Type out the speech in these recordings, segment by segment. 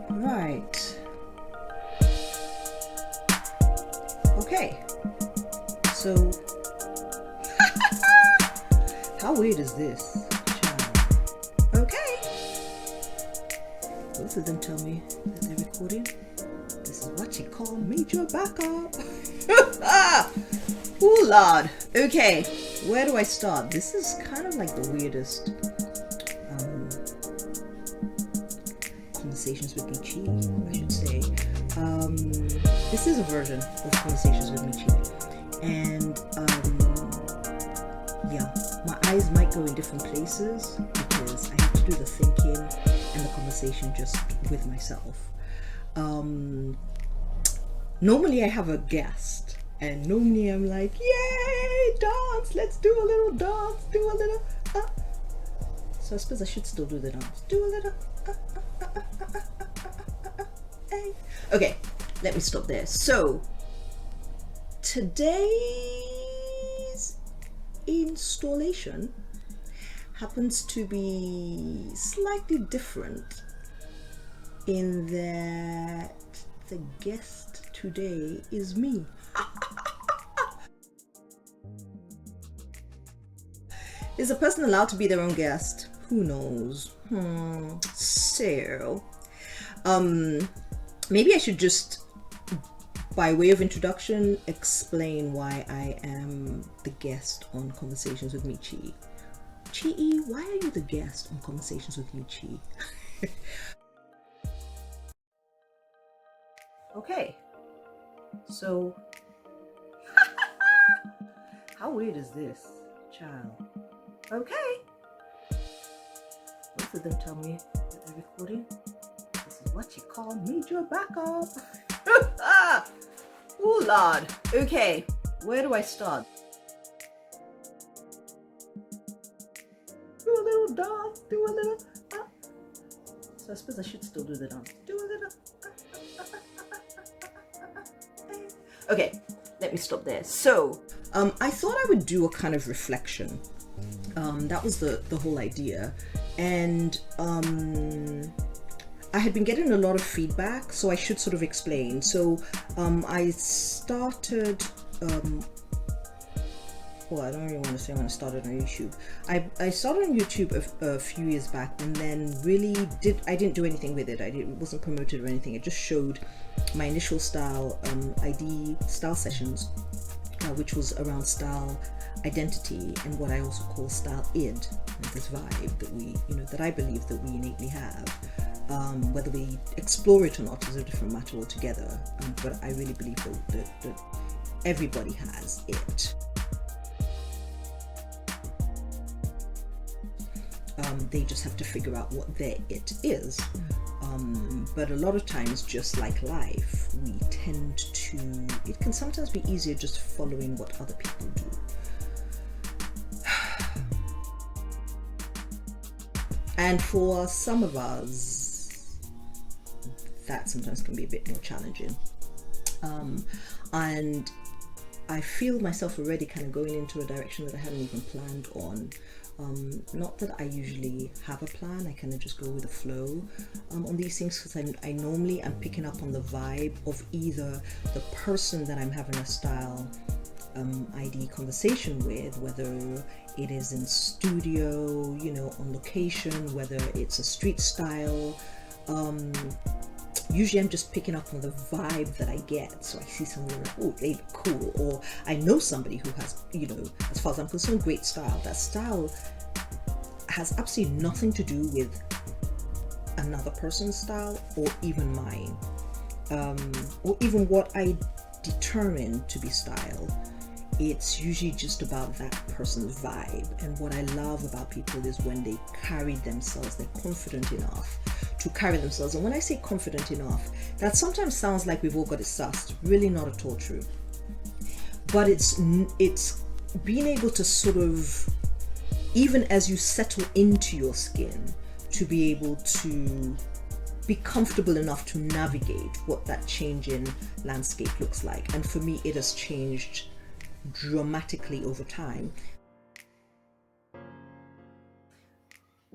Right. Okay. So, how weird is this? Okay. Both of them tell me that they're recording. This is what you call major backup. Oh Lord. Okay. Where do I start? This is kind of like the weirdest Conversations with CHI, I should say. This is a version of Conversations with CHI, and yeah, my eyes might go in different places because I have to do the thinking and the conversation just with myself. Normally I have a guest, and normally I'm like, yay, dance, let's do a little dance, do a little so I suppose I should still do the dance, do a little okay, let me stop there. So today's installation happens to be slightly different in that the guest today is me. Is a person allowed to be their own guest? Who knows? So maybe I should just, by way of introduction, explain why I am the guest on Conversations with CHI. CHI E, why are you the guest on Conversations with CHI? Okay, so how weird is this, child? Okay. Both of them tell me that they're recording. This is what you call major backup. Oh Lord. Okay, where do I start? Do a little dance, do a little so I suppose I should still do the dance. Do a little okay, let me stop there. So I thought I would do a kind of reflection. That was the whole idea, and I had been getting a lot of feedback, so I should sort of explain. So I started well, I don't really want to say when I started on YouTube. I started on YouTube a few years back, and then I didn't do anything with it. It wasn't promoted or anything. It just showed my initial style ID style sessions, which was around style identity and what I also call style id, this vibe that we, that I believe that we innately have. Whether we explore it or not is a different matter altogether, but I really believe that everybody has it. They just have to figure out what their it is. But a lot of times, just like life, it can sometimes be easier just following what other people do. And for some of us, that sometimes can be a bit more challenging. And I feel myself already kind of going into a direction that I hadn't even planned on. Not that I usually have a plan, I kind of just go with the flow on these things, because I normally am picking up on the vibe of either the person that I'm having a style ID conversation with, whether it is in studio, on location, whether it's a street style. Usually I'm just picking up on the vibe that I get. So I see someone like, oh, they look cool, or I know somebody who has, as far as I'm concerned, great style. That style has absolutely nothing to do with another person's style or even mine, or even what I determine to be style. It's usually just about that person's vibe. And what I love about people is when they carry themselves, they're confident enough to carry themselves. And when I say confident enough, that sometimes sounds like we've all got it sussed. Really not at all true. But it's being able to sort of, even as you settle into your skin, to be able to be comfortable enough to navigate what that changing landscape looks like. And for me, it has changed dramatically over time.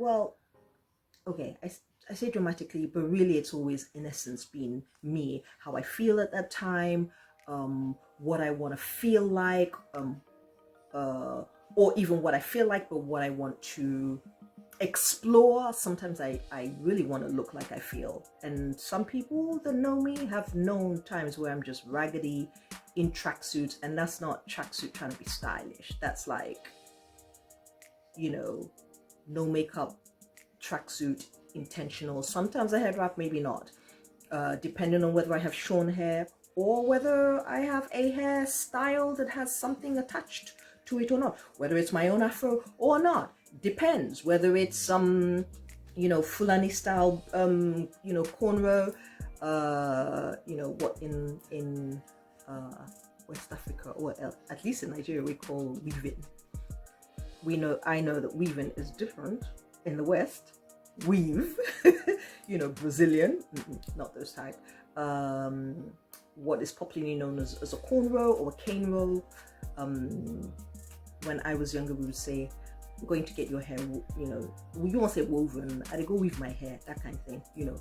well, okay, I say dramatically, but really it's always in essence been me, how I feel at that time, what I want to feel like, or even what I feel like, but what I want to explore. Sometimes I really want to look like I feel. And some people that know me have known times where I'm just raggedy in tracksuits, and that's not tracksuit trying to be stylish. That's like, you know, no makeup tracksuit, intentional. Sometimes a head wrap, maybe not. Depending on whether I have shorn hair or whether I have a hairstyle that has something attached to it or not, whether it's my own afro or not, depends. Whether it's you know, Fulani style, you know, cornrow, you know, what in West Africa, or at least in Nigeria we call weaving. I know that weaving is different in the West. Weave, you know, Brazilian, not those type. What is popularly known as a cornrow or a cane row. When I was younger, we would say, I'm going to get your hair, you know, you won't say woven, I'd go weave my hair, that kind of thing, you know.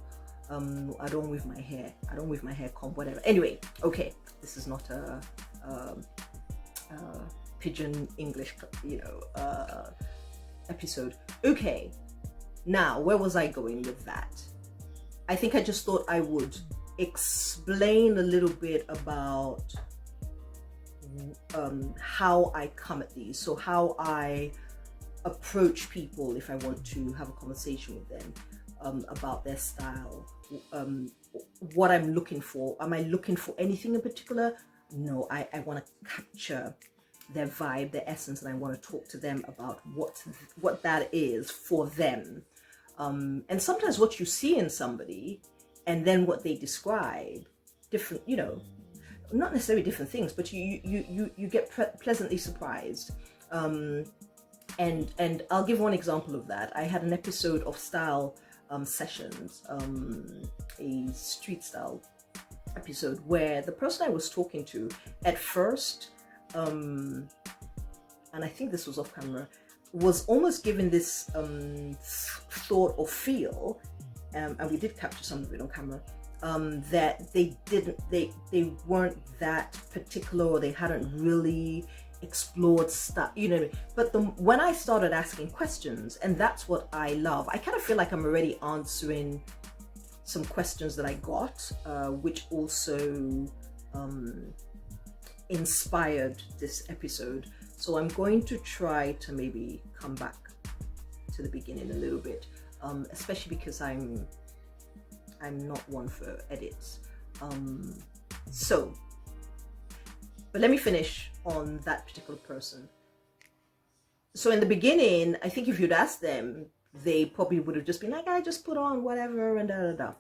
I don't weave my hair, comb, whatever. Anyway, okay, this is not a pigeon English, you know, episode. Okay, now where was I going with that? I think I just thought I would explain a little bit about how I come at these, so how I approach people if I want to have a conversation with them about their style, what I'm looking for. Am I looking for anything in particular? No, I want to capture their vibe, their essence, and I want to talk to them about what that is for them. And sometimes what you see in somebody and then what they describe, different, you know, not necessarily different things, but you get pleasantly surprised. And I'll give one example of that. I had an episode of Style Sessions, a street style episode, where the person I was talking to at first, and I think this was off camera, was almost given this thought or feel, and we did capture some of it on camera, that they weren't that particular, or they hadn't really explored stuff, you know. But when I started asking questions, and that's what I love, I kind of feel like I'm already answering some questions that I got, which also inspired this episode. So I'm going to try to maybe come back to the beginning a little bit, especially because I'm not one for edits. But let me finish on that particular person. So in the beginning, I think if you'd asked them, they probably would have just been like, I just put on whatever and da da da.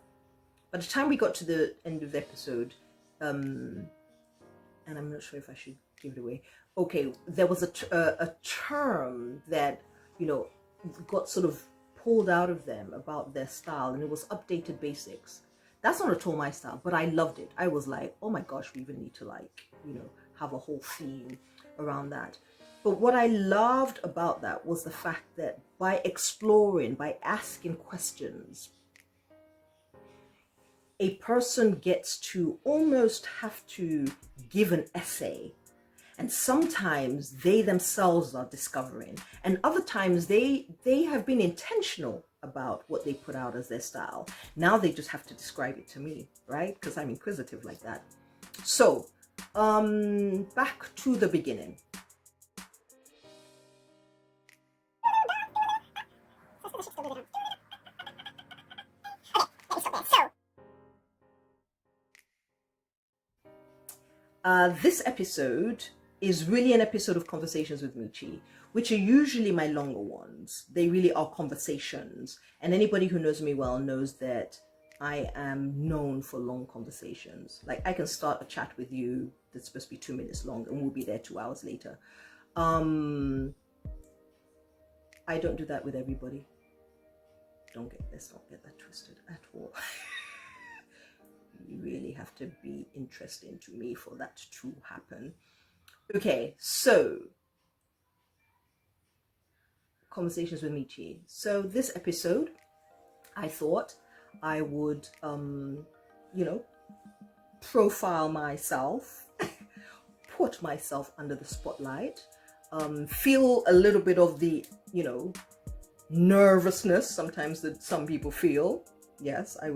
By the time we got to the end of the episode, and I'm not sure if I should give it away. Okay, there was a term that, you know, got sort of pulled out of them about their style, and it was updated basics. That's not at all my style, but I loved it. I was like, oh my gosh, we even need to, like, you know, have a whole theme around that. But what I loved about that was the fact that by exploring, by asking questions, a person gets to almost have to give an essay. And sometimes they themselves are discovering, and other times they have been intentional about what they put out as their style. Now they just have to describe it to me, right? Because I'm inquisitive like that. So back to the beginning. This episode is really an episode of Conversations with Michi, which are usually my longer ones. They really are conversations. And anybody who knows me well knows that I am known for long conversations. Like, I can start a chat with you that's supposed to be 2 minutes long and we'll be there 2 hours later. I don't do that with everybody. Let's not get that twisted at all. You really have to be interesting to me for that to happen. Okay, so Conversations with me, CHI. So this episode, I thought I would, you know, profile myself, put myself under the spotlight, feel a little bit of the, you know, nervousness sometimes that some people feel. Yes, I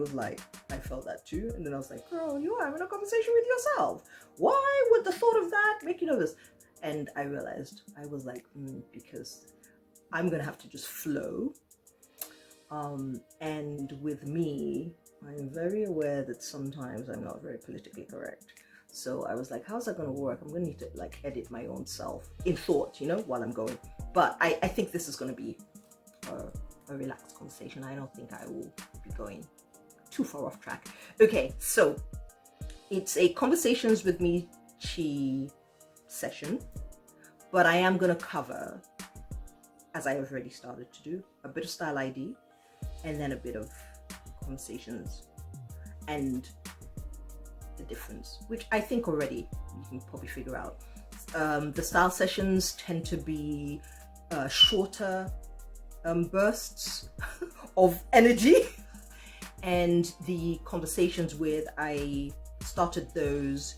felt that too. And then I was like, girl, you're having a conversation with yourself. Why would the thought of that make you nervous? And I realized, I was like, because I'm going to have to just flow. And with me, I'm very aware that sometimes I'm not very politically correct. So I was like, how's that going to work? I'm going to need to like edit my own self in thought, you know, while I'm going. But I think this is going to be a relaxed conversation. I don't think I will be going too far off track. Okay, so it's a conversations with me CHI session, but I am going to cover, as I have already started to do, a bit of style ID and then a bit of conversations and the difference, which I think already you can probably figure out. The style sessions tend to be shorter bursts of energy, and the conversations with, I started those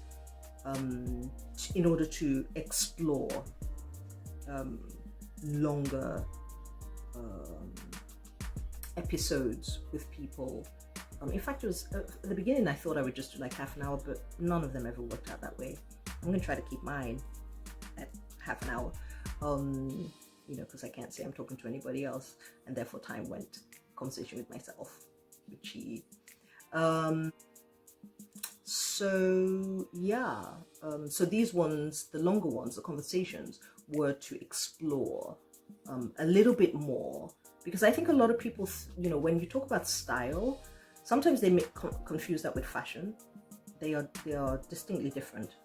in order to explore longer episodes with people. In fact, it was at the beginning I thought I would just do like half an hour, but none of them ever worked out that way. I'm gonna try to keep mine at half an hour, you know, because I can't say I'm talking to anybody else, and therefore time went. Conversation with myself, with CHI. So yeah, so these ones, the longer ones, the conversations, were to explore a little bit more, because I think a lot of people, you know, when you talk about style, sometimes they confuse that with fashion. They are distinctly different.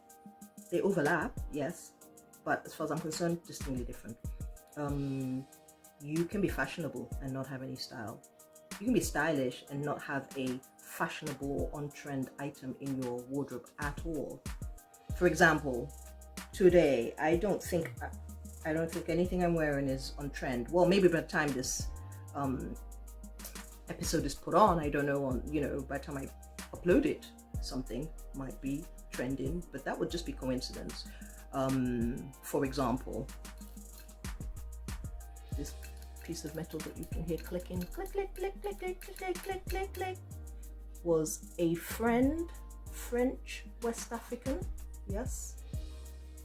They overlap, yes, but as far as I'm concerned, distinctly different. You can be fashionable and not have any style. You can be stylish and not have a fashionable or on-trend item in your wardrobe at all. For example, today I don't think anything I'm wearing is on trend. Well, maybe by the time this episode is put on, I don't know, on, you know, by the time I upload it, something might be trending, but that would just be coincidence. For example, this piece of metal that you can hear clicking, click, click, click, click, click, click, click, click, click, was a friend, French West African, yes.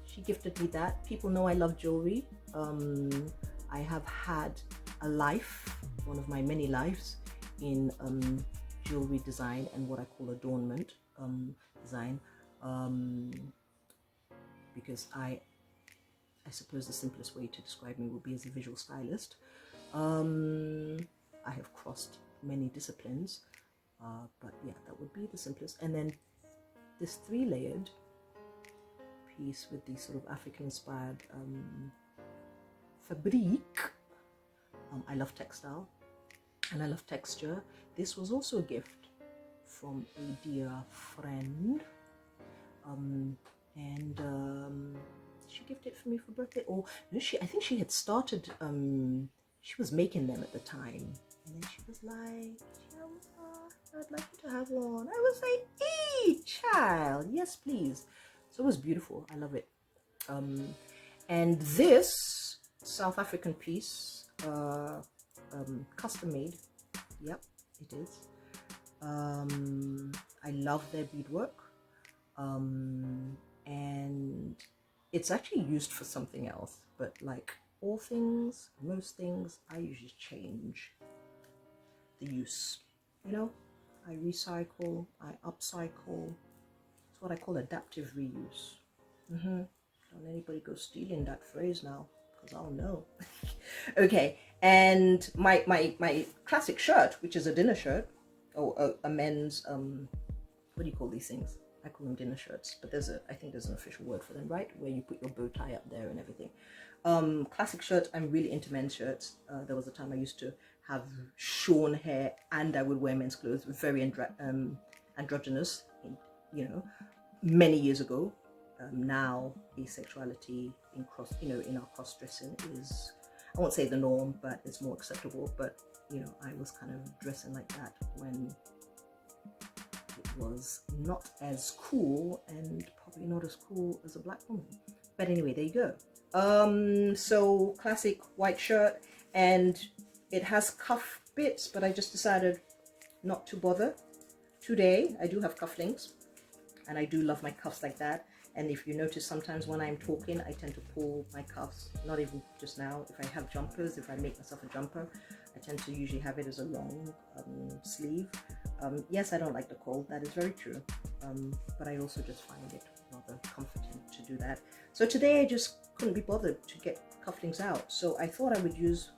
She gifted me that. People know I love jewelry. I have had a life, one of my many lives, in jewelry design and what I call adornment design, because I suppose the simplest way to describe me would be as a visual stylist. I have crossed many disciplines, but yeah, that would be the simplest. And then this 3-layered piece with the sort of African-inspired fabrique. I love textile and I love texture. This was also a gift from a dear friend, and she gifted it for me for birthday. Or no, I think she had started, she was making them at the time, and then she was like, I'd like you to have one. I was like, child, yes please. So it was beautiful. I love it. And this South African piece, custom made. Yep, it is. I love their beadwork. And it's actually used for something else, but like all things, most things, I usually change the use. You know, I recycle, I upcycle. It's what I call adaptive reuse. Don't anybody go stealing that phrase now, because I'll know. Okay, and my classic shirt, which is a dinner shirt, or a men's, what do you call these things? I call them dinner shirts, but I think there's an official word for them, right? Where you put your bow tie up there and everything. Classic shirt. I'm really into men's shirts. There was a time I used to have shorn hair and I would wear men's clothes. Very androgynous, you know, many years ago. Now asexuality in our cross dressing is, I won't say the norm, but it's more acceptable. But you know, I was kind of dressing like that when it was not as cool, and probably not as cool as a black woman. But anyway, there you go. So classic white shirt, and it has cuff bits, but I just decided not to bother today. I do have cufflinks, and I do love my cuffs like that. And if you notice, sometimes when I'm talking, I tend to pull my cuffs, not even just now. If I have jumpers, if I make myself a jumper, I tend to usually have it as a long sleeve. Yes, I don't like the cold, that is very true. But I also just find it rather comforting to do that. So today I just couldn't be bothered to get cufflinks out. So I thought I would use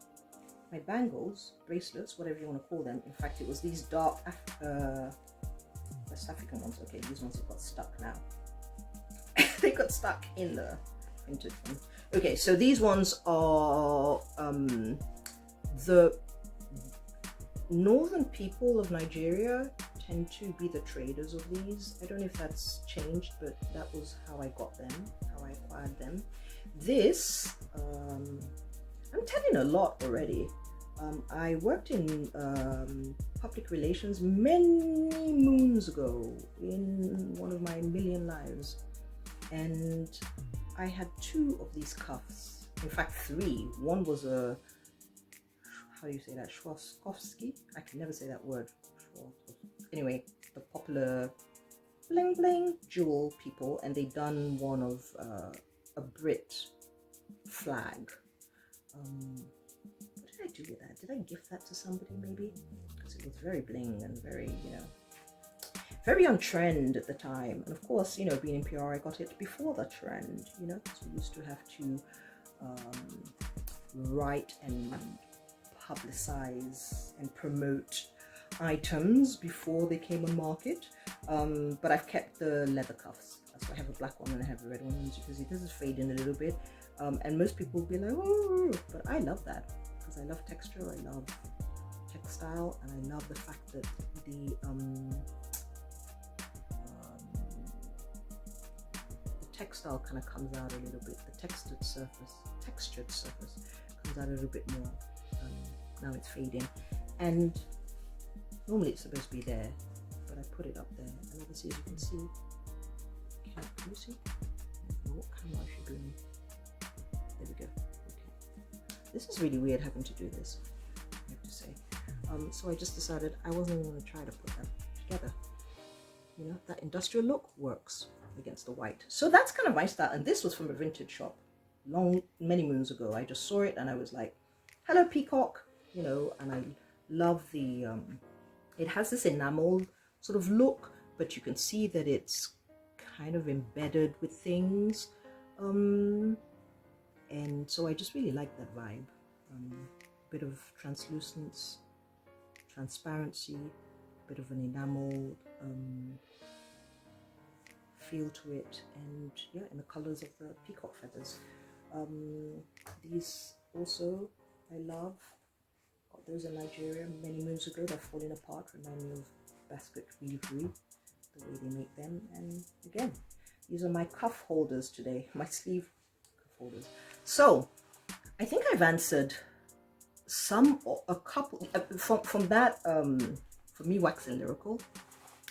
my bangles, bracelets, whatever you want to call them. In fact, it was these dark West African ones. Okay, these ones have got stuck now. They got stuck in the printed one. Okay, so these ones are the northern people of Nigeria tend to be the traders of these. I don't know if that's changed, but that was how I got them, how I acquired them. This, I'm telling a lot already. I worked in public relations many moons ago in one of my million lives. And I had 2 of these cuffs, in fact 3. One was a, how do you say that, Swarovski? I can never say that word. Anyway, the popular bling bling jewel people, and they done one of a Brit flag. What did I do with that? Did I gift that to somebody maybe? Because it was very bling and very, you know, very on trend at the time. And of course, you know, being in PR, I got it before the trend, you know, because we used to have to write and publicize and promote items before they came on market. But I've kept the leather cuffs. So I have a black one and I have a red one, as you can see. This is fading a little bit. And most people will be like, oh, but I love that because I love texture, I love textile, and I love the fact that the textile kind of comes out a little bit. The textured surface comes out a little bit more. Now it's fading, and normally it's supposed to be there, but I put it up there, and obviously, as you can see, can you see? I don't know what camera I should be in. There we go. Okay. This is really weird having to do this, I have to say. So I just decided I wasn't even going to try to put that together. You know, that industrial look works against the white. So that's kind of my style, and this was from a vintage shop many moons ago. I just saw it and I was like, hello peacock, you know. And I love the it has this enamel sort of look, but you can see that it's kind of embedded with things, and so I just really like that vibe. Bit of translucence, transparency, bit of an enamel feel to it, and yeah, in the colors of the peacock feathers. These also I love. Got those in Nigeria many moons ago. They're falling apart, remind me of basket weavery, the way they make them. And again, these are my cuff holders today, my sleeve cuff holders. So I think I've answered a couple from that, for me waxing lyrical.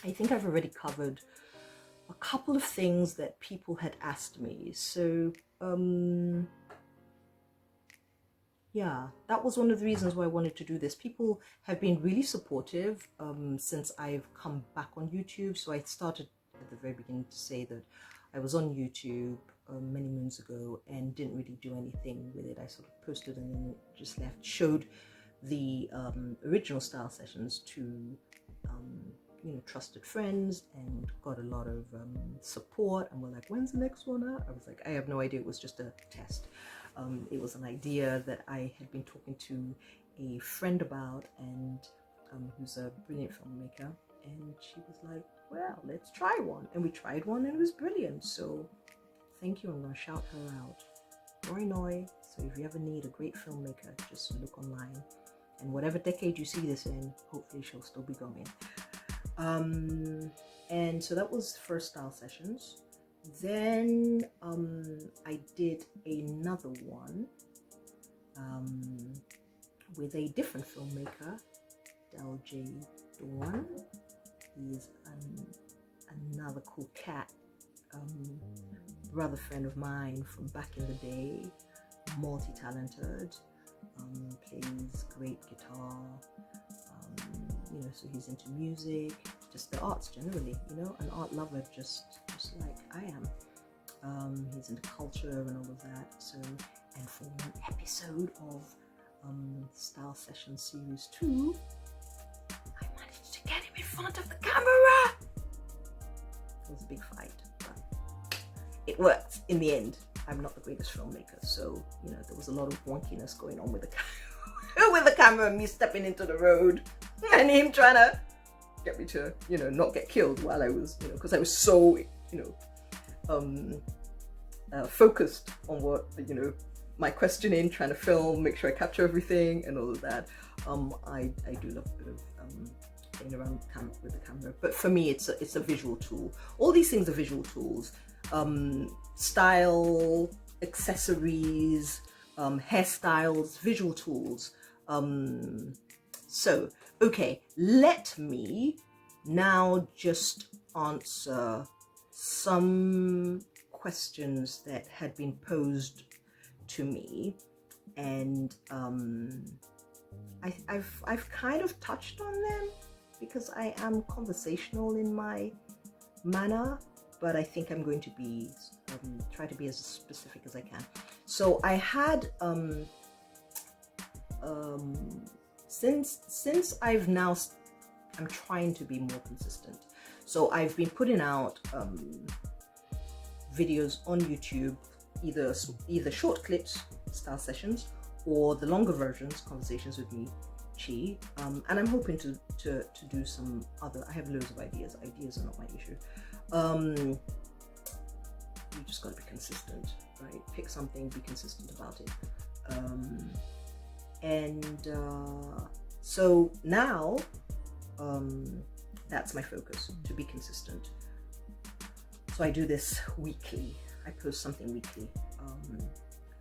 I think I've already covered a couple of things that people had asked me. So yeah, that was one of the reasons why I wanted to do this. People have been really supportive since I've come back on YouTube. So I started at the very beginning to say that I was on YouTube many moons ago and didn't really do anything with it. I sort of posted and then just left, showed the original style sessions to you know, trusted friends, and got a lot of support, and were like, when's the next one out? I was like, I have no idea. It was just a test. It was an idea that I had been talking to a friend about, and who's a brilliant filmmaker, and she was like, well, let's try one. And we tried one and it was brilliant. So thank you. I'm going to shout her out. Noi. So if you ever need a great filmmaker, just look online, and whatever decade you see this in, hopefully she'll still be going. And so that was first style sessions. Then I did another one with a different filmmaker, Del J. Dawn. He's another cool cat, brother friend of mine from back in the day, multi-talented, plays great guitar, you know, so he's into music, just the arts generally, you know, an art lover just like I am. He's into culture and all of that. So, and for one episode of Style Session Series 2, I managed to get him in front of the camera. It was a big fight, but it worked in the end. I'm not the greatest filmmaker, so, you know, there was a lot of wonkiness going on with the with the camera, and me stepping into the road and him trying to get me to, you know, not get killed while I was, you know, because I was so, you know, focused on what, you know, my questioning, trying to film, make sure I capture everything and all of that. I do love a bit of playing around with the camera, but for me it's a visual tool. All these things are visual tools. Style, accessories, hairstyles, visual tools. So okay, let me now just answer some questions that had been posed to me, and I've kind of touched on them because I am conversational in my manner, but I think I'm going to be try to be as specific as I can. So I had since I'm trying to be more consistent, so I've been putting out videos on YouTube, either short clips, style sessions, or the longer versions, conversations with me, CHI, and I'm hoping to do some other. I have loads of ideas. Ideas are not my issue. You just got to be consistent, right? Pick something, be consistent about it. So now that's my focus, to be consistent. So I do this weekly. I post something weekly.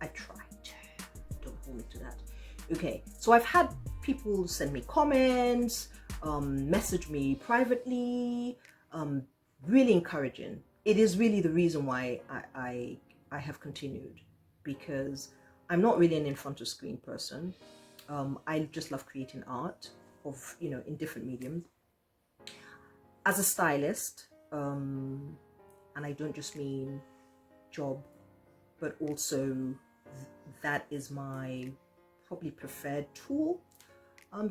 I try to, don't hold me to that. Okay, so I've had people send me comments, message me privately, really encouraging. It is really the reason why I have continued, because I'm not really an in front of screen person. I just love creating art of, you know, in different mediums. As a stylist, and I don't just mean job, but also that is my probably preferred tool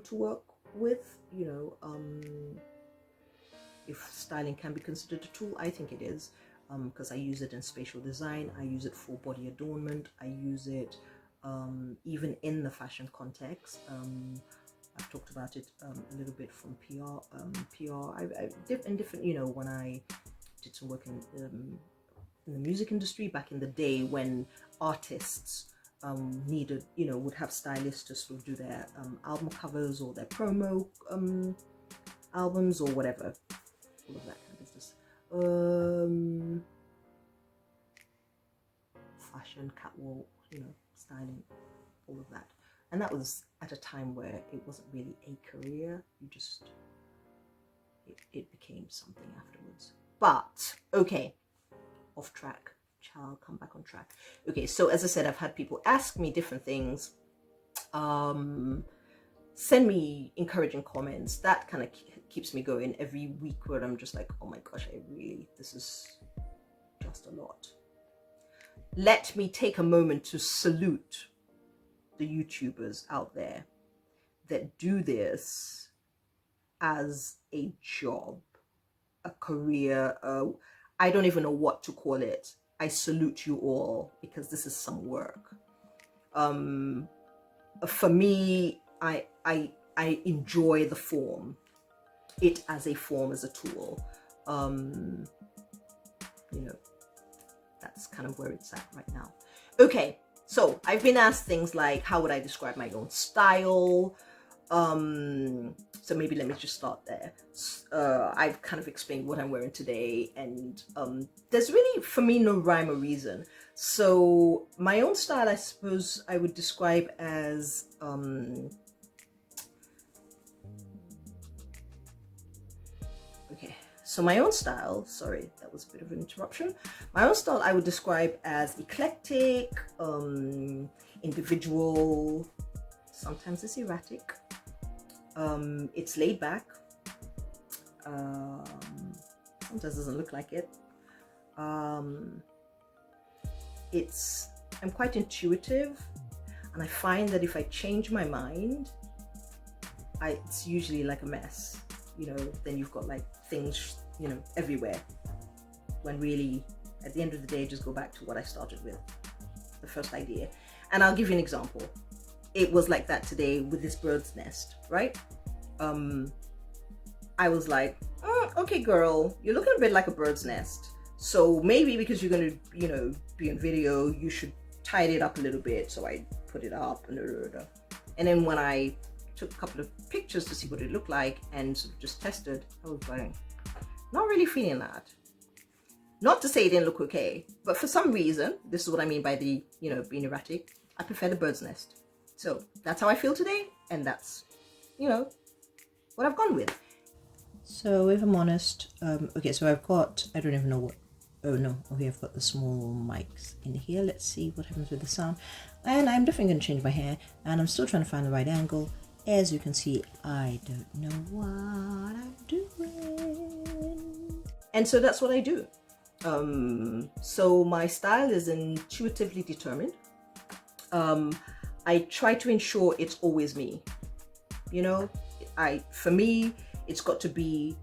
to work with, you know. If styling can be considered a tool, I think it is, because I use it in spatial design, I use it for body adornment, I use it even in the fashion context. I've talked about it a little bit from PR. In different, you know, when I did some work in the music industry back in the day, when artists needed, you know, would have stylists to sort of do their album covers or their promo albums or whatever, all of that kind of business. Fashion, catwalk, you know, styling, all of that. And that was at a time where it wasn't really a career. You just, it became something afterwards. But okay, off track. I'll come back on track. Okay, so as I said, I've had people ask me different things, send me encouraging comments. That kind of keeps me going every week, where I'm just like, oh my gosh, this is just a lot. Let me take a moment to salute the YouTubers out there that do this as a job, a career, I don't even know what to call it. I salute you all, because this is some work. For me, I enjoy the form, it as a form, as a tool. You know, that's kind of where it's at right now. Okay, so I've been asked things like, how would I describe my own style? So maybe let me just start there. I've kind of explained what I'm wearing today, and there's really, for me, no rhyme or reason. So my own style, I suppose I would describe as okay, so my own style, sorry, that was a bit of an interruption. My own style I would describe as eclectic, individual, sometimes it's erratic, it's laid back, sometimes doesn't look like it. I'm quite intuitive, and I find that if I change my mind, it's usually like a mess, you know. Then you've got like things, you know, everywhere, when really at the end of the day, just go back to what I started with, the first idea. And I'll give you an example. It was like that today with this bird's nest, right? I was like, okay girl, you're looking a bit like a bird's nest, so maybe because you're going to, you know, be on video, you should tidy it up a little bit. So I put it up, and then when I took a couple of pictures to see what it looked like and sort of just tested, I was like, not really feeling that. Not to say it didn't look okay, but for some reason, this is what I mean by the, you know, being erratic, I prefer the bird's nest. So that's how I feel today, and that's, you know, what I've gone with. So if I'm honest, okay, so I've got, I don't even know what, oh no, okay, I've got the small mics in here. Let's see what happens with the sound. And I'm definitely going to change my hair, and I'm still trying to find the right angle. As you can see, I don't know what I'm doing. And so that's what I do. So my style is intuitively determined. I try to ensure it's always me. You know, for me, it's got to be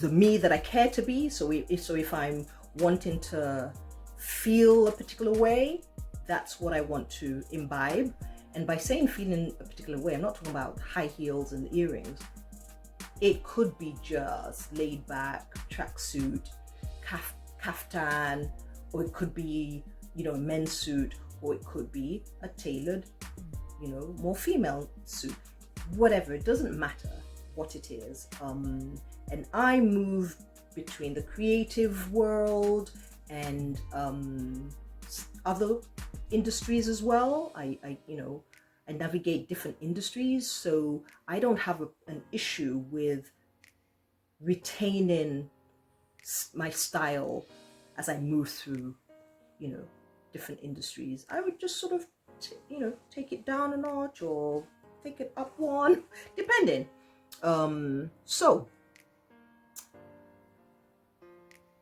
the me that I care to be. So if I'm wanting to feel a particular way, that's what I want to imbibe. And by saying feeling a particular way, I'm not talking about high heels and earrings. It could be just laid back, tracksuit, kaftan, or it could be, you know, a men's suit, or it could be a tailored, you know, more female suit. Whatever, it doesn't matter what it is. And I move between the creative world and other industries as well. I you know, I navigate different industries, so I don't have an issue with retaining my style as I move through, you know, different industries. I would just sort of, you know, take it down a notch or take it up one, depending. So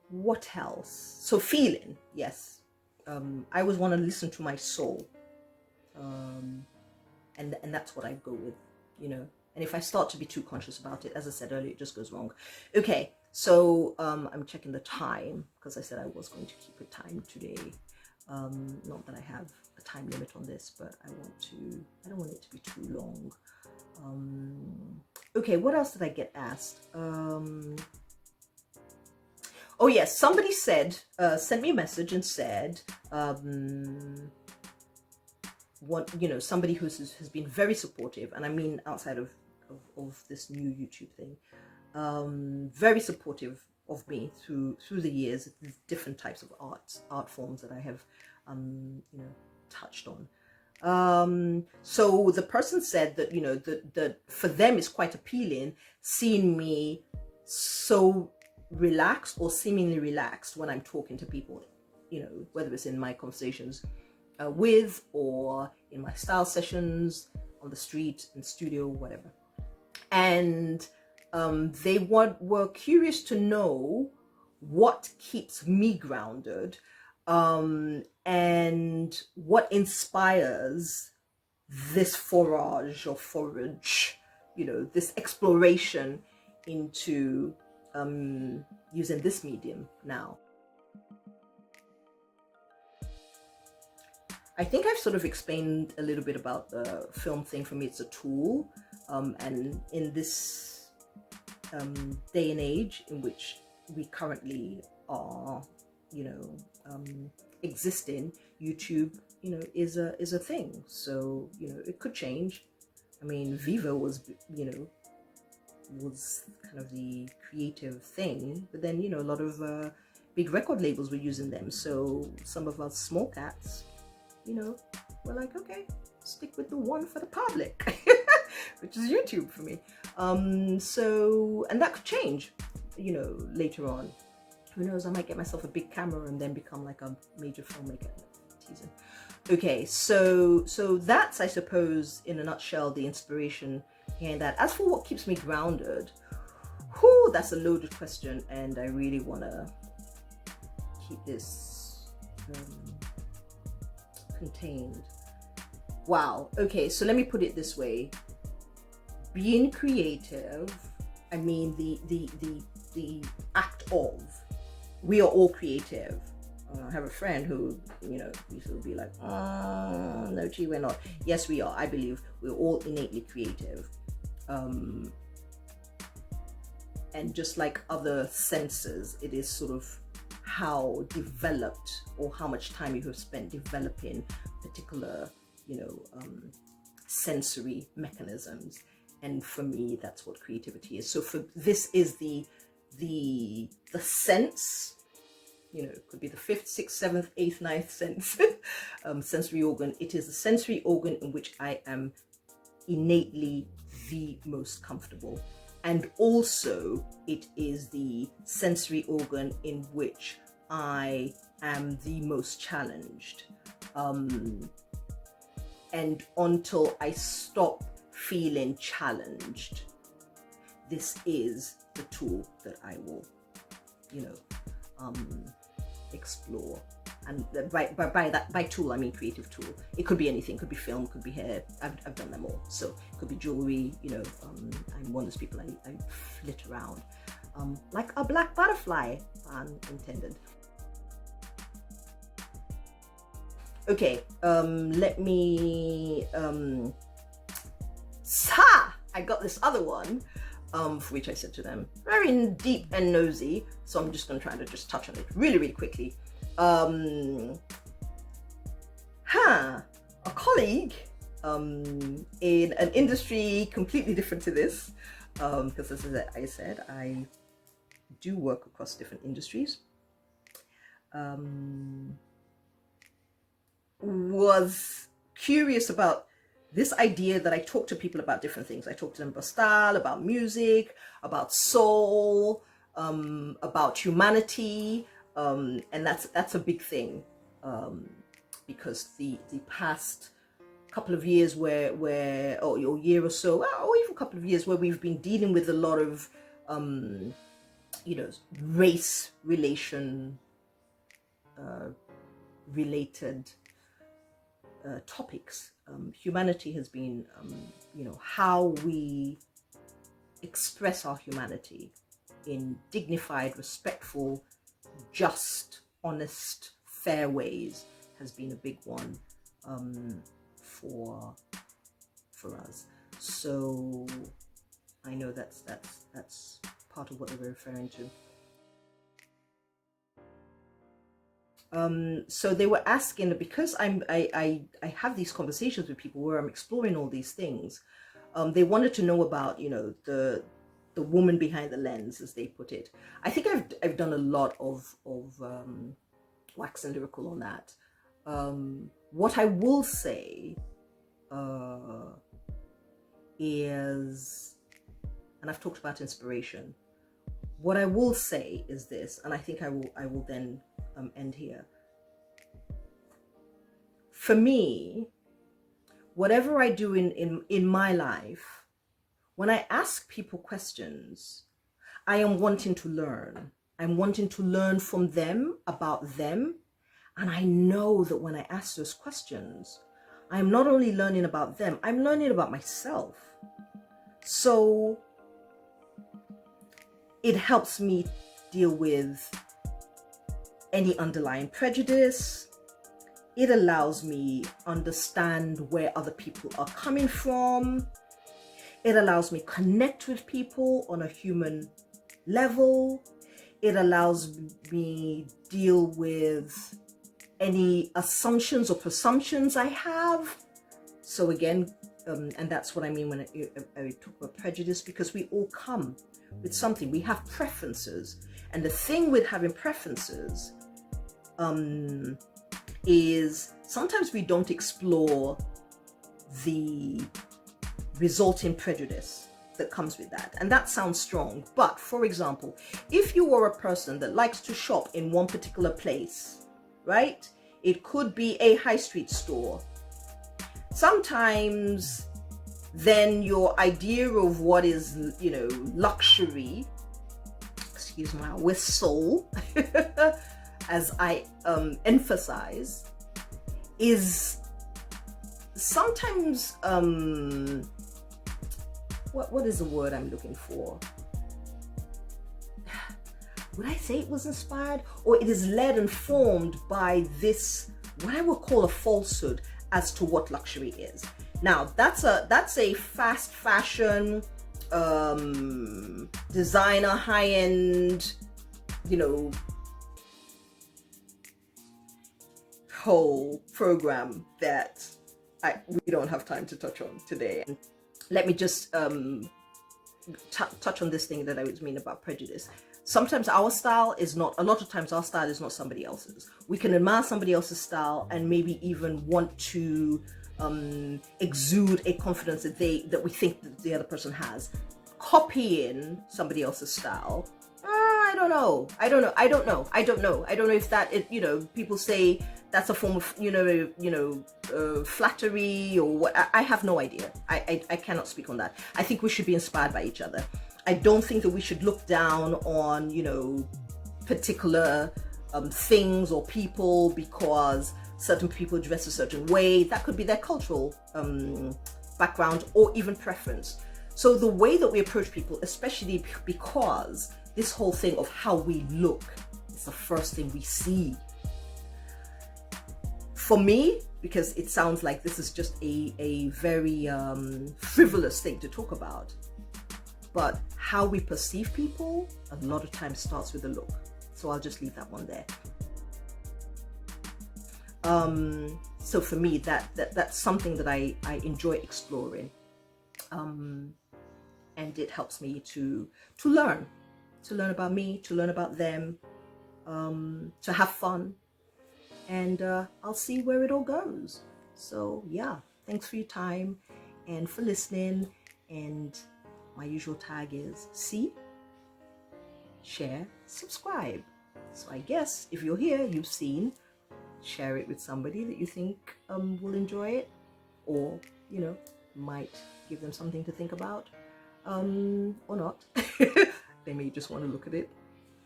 what else? So feeling, yes. I always want to listen to my soul, and that's what I go with, you know. And if I start to be too conscious about it, as I said earlier, it just goes wrong. Okay, so I'm checking the time, because I said I was going to keep a time today. Not that I have a time limit on this, but I don't want it to be too long. Okay, what else did I get asked? Oh yes, somebody said, sent me a message and said, you know, somebody who has been very supportive, and I mean outside of this new YouTube thing, very supportive of me through the years, different types of art forms that I have, you know, touched on. So the person said that, you know, that for them it's quite appealing seeing me so relaxed or seemingly relaxed when I'm talking to people, you know, whether it's in my conversations with, or in my style sessions on the street, in studio, whatever. And they were curious to know what keeps me grounded, and what inspires this forage, you know, this exploration into using this medium now. I think I've sort of explained a little bit about the film thing. For me, it's a tool, and in this day and age in which we currently are, you know, existing, YouTube, you know, is a thing. So, you know, it could change. I mean, Vivo was, you know, was kind of the creative thing, but then, you know, a lot of big record labels were using them. So some of us small cats, you know, we're like, okay, stick with the one for the public, which is YouTube for me. So, and that could change, you know, later on. Who knows, I might get myself a big camera and then become like a major filmmaker. Teasing. Okay, so that's, I suppose, in a nutshell, the inspiration behind that. As for what keeps me grounded, whew, that's a loaded question, and I really want to keep this contained. Wow. Okay, so let me put it this way. Being creative, I mean the act of, we are all creative. I have a friend who, you know, used to be like, no, gee, we're not. Yes, we are. I believe we're all innately creative. And just like other senses, it is sort of how developed or how much time you have spent developing particular, you know, sensory mechanisms. And for me, that's what creativity is. So for this is the sense, you know, it could be the 5th, 6th, 7th, 8th, 9th sense, sensory organ. It is the sensory organ in which I am innately the most comfortable. And also it is the sensory organ in which I am the most challenged. And until I stop feeling challenged, this is the tool that I will, you know, explore. And by tool I mean creative tool. It could be anything, could be film, could be hair. I've done them all. So it could be jewelry, you know. I'm one of those people, I flit around like a black butterfly, pun intended. Okay, let me I got this other one, for which I said to them, very deep and nosy, so I'm just going to try to just touch on it really quickly. A colleague in an industry completely different to this, because as I said, I do work across different industries, was curious about this idea that I talk to people about different things. I talk to them about style, about music, about soul, about humanity, and that's a big thing, because the past couple of years or year or so, or even a couple of years, where we've been dealing with a lot of you know, race related topics. Humanity has been, you know, how we express our humanity in dignified, respectful, just, honest, fair ways has been a big one for us. So I know that's part of what they were referring to. So they were asking, because I have these conversations with people where I'm exploring all these things. They wanted to know about, you know, the woman behind the lens, as they put it. I think I've done a lot of wax and lyrical on that. What I will say is, and I've talked about inspiration. What I will say is this, and I think I will then end here. For me, whatever I do in my life, when I ask people questions, I am wanting to learn. I'm wanting to learn from them, about them. And I know that when I ask those questions, I'm not only learning about them, I'm learning about myself. So it helps me deal with any underlying prejudice. It allows me understand where other people are coming from. It allows me connect with people on a human level. It allows me deal with any assumptions or presumptions I have. So again, and that's what I mean when I talk about prejudice, because we all come with something. We have preferences, and the thing with having preferences is sometimes we don't explore the resulting prejudice that comes with that. And that sounds strong, but for example, if you are a person that likes to shop in one particular place, right? It could be a high street store. Sometimes then your idea of what is, you know, luxury, excuse my whistle, as I emphasize, is sometimes what is the word I'm looking for? Would I say it was inspired, or it is led and formed by this, what I would call a falsehood as to what luxury is. Now that's a fast fashion, designer, high-end, you know, whole program that we don't have time to touch on today. And let me just touch on this thing that I was mean about prejudice. Sometimes our style is not, a lot of times our style is not somebody else's. We can admire somebody else's style and maybe even want to exude a confidence that we think that the other person has. Copying somebody else's style, I don't know if that, you know, people say that's a form of, flattery or what. I have no idea. I cannot speak on that. I think we should be inspired by each other. I don't think that we should look down on, you know, particular things or people because certain people dress a certain way. That could be their cultural background or even preference. So the way that we approach people, especially because this whole thing of how we look is the first thing we see. For me, because it sounds like this is just a very frivolous thing to talk about, but how we perceive people a lot of times starts with the look. So I'll just leave that one there. So for me, that's something that I enjoy exploring, and it helps me to learn about me, to learn about them, to have fun, and I'll see where it all goes. So yeah, thanks for your time and for listening. And my usual tag is see, share, subscribe. So I guess if you're here, you've seen, share it with somebody that you think will enjoy it, or, you know, might give them something to think about, or not. They may just want to look at it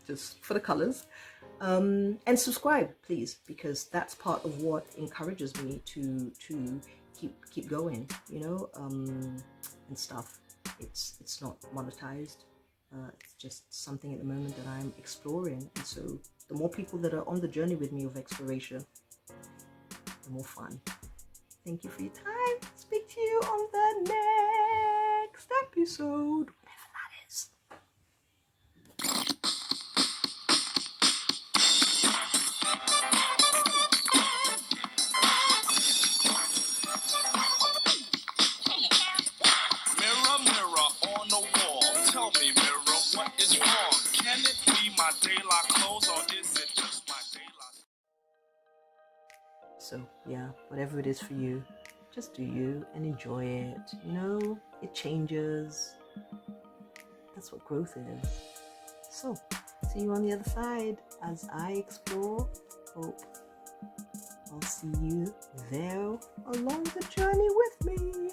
just for the colors. And subscribe, please, because that's part of what encourages me to keep going, you know, and stuff. It's not monetized. It's just something at the moment that I'm exploring. And so the more people that are on the journey with me of exploration, the more fun. Thank you for your time. Speak to you on the next episode, whatever that is. Mirror, mirror on the wall, tell me, mirror, what is wrong? Can it be my daylight clothes, or is it just my daylight? So yeah, whatever it is for you, just do you and enjoy it. You know, it changes. That's what growth is. So see you on the other side as I explore. Hope I'll see you there along the journey with me.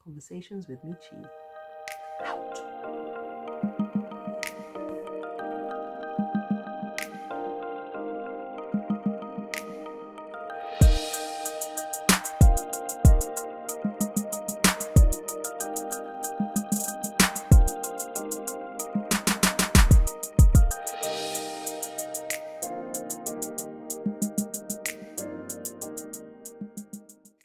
Conversations with me, CHI. Out.